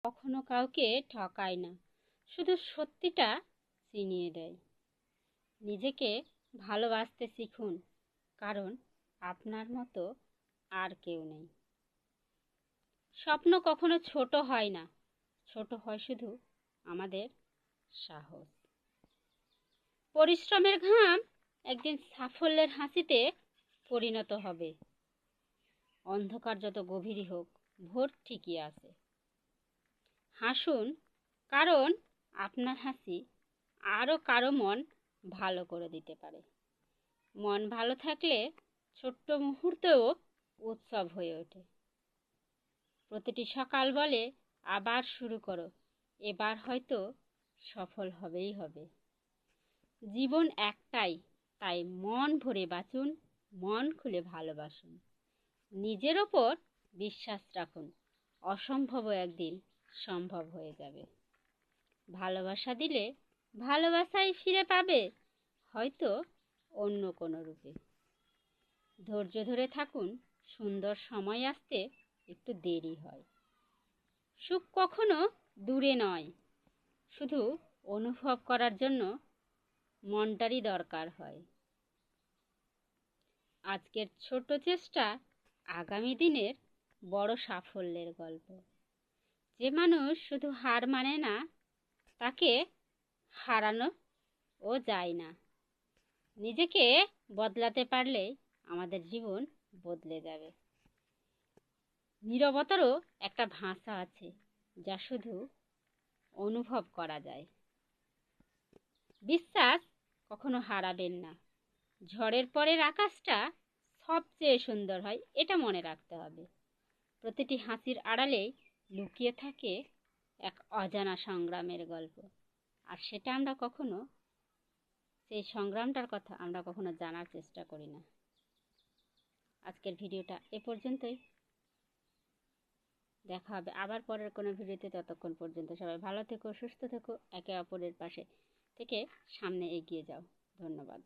কখনো কাউকে ঠকায় না, শুধু সত্যিটা চিনিয়ে দেয়। নিজেকে ভালোবাসতে শিখুন, কারণ আপনার মতো আর কেউ নেই। স্বপ্ন কখনো ছোট হয় না, ছোট হয় শুধু আমাদের সাহস। পরিশ্রমের ঘাম একদিন সাফল্যের হাসিতে পরিণত হবে। অন্ধকার যত গভীরই হোক, ভোর ঠিকই আছে। হাসুন, কারণ আপনার হাসি আরও কারো মন ভালো করে দিতে পারে। মন ভালো থাকলে ছোট্ট মুহূর্তেও উৎসব হয়ে ওঠে। প্রতিটি সকাল বলে, আবার শুরু করো, এবার হয়তো সফল হবেই হবে। জীবন একটাই, তাই মন ভরে বাঁচুন, মন খুলে ভালোবাসুন। নিজের ওপর বিশ্বাস রাখুন, অসম্ভবও একদিন সম্ভব হয়ে যাবে। ভালোবাসা দিলে ভালোবাসাই ফিরে পাবে, হয়তো অন্য কোনো রূপে। ধৈর্য ধরে থাকুন, সুন্দর সময় আসতে একটু দেরি হয়। সুখ কখনো দূরে নয়, শুধু অনুভব করার জন্য মনটারই দরকার হয়। আজকের ছোট চেষ্টা আগামী দিনের বড় সাফল্যের গল্প। যে মানুষ শুধু হার মানে না, তাকে হারানো ও যায় না। নিজেকে বদলাতে পারলেই আমাদের জীবন বদলে যাবে। নীরবতারও একটা ভাষা আছে, যা শুধু অনুভব করা যায়। বিশ্বাস কখনো হারাবেন না। ঝড়ের পরের আকাশটা সবচেয়ে সুন্দর হয়, এটা মনে রাখতে হবে। প্রতিটি হাসির আড়ালেই লুকিয়ে থাকে এক অজানা সংগ্রামের গল্প, আর সেটা আমরা কখনো, সেই সংগ্রামটার কথা আমরা কখনো জানার চেষ্টা করি না। আজকের ভিডিওটা এ পর্যন্তই। দেখা হবে আবার পরের কোনো ভিডিওতে। ততক্ষণ পর্যন্ত সবাই ভালো থেকো, সুস্থ থেকো, একে অপরের পাশে থেকে সামনে এগিয়ে যাও। ধন্যবাদ।